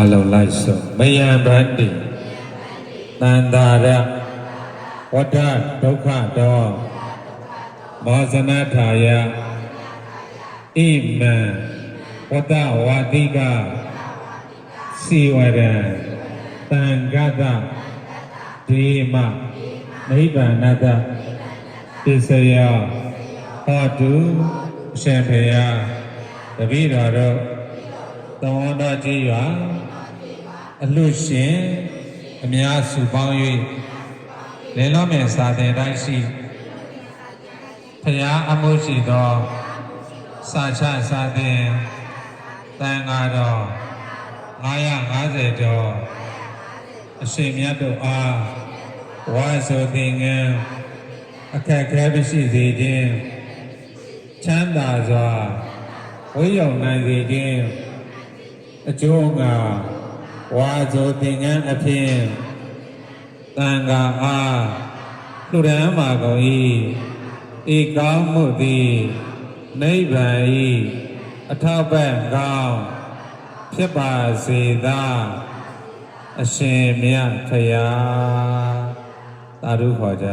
အလုံးလိုက်ဆုံးမယံဗန္တိတန်တာရဝဋ္ဌဒုက္ခတောမောဇနထာယဣမံဝတ္တဝါတိကစီဝရံတံဂတဒေမနိဗ္ဗာနတပစ္စယဟောတုအရှင်ဖေယတပည့်တော်တို့သောဝန္တကြီးရွာအလှရှင်အများစုပေါင်း၍လင်းလုံးမြင်စာတင်တိုင်းရှိဖရာအမှုရှိသောစာချစာတင်တန်ဃာတော်950ကျော်အရှင်မြတ်တို့အားဝါဆိုသင်္ကန်းအခက်ခဲမရှိစေခြင်းချမ်းသာစွာဝိယုံနိုင်စေခြင်းအကျိုးငါဝါဆိုသင်္ကန်းအဖြစ်တန်ဃာအားလူရန်မာကုန်၏ဤကောင်းမှုသည်နိဗ္ဗာန်၏အထောက်ပံ့ကောင်းဖြစ်ပါစေသာအရှင်မြတ်ဖရာသာဓုခေါ်ကြ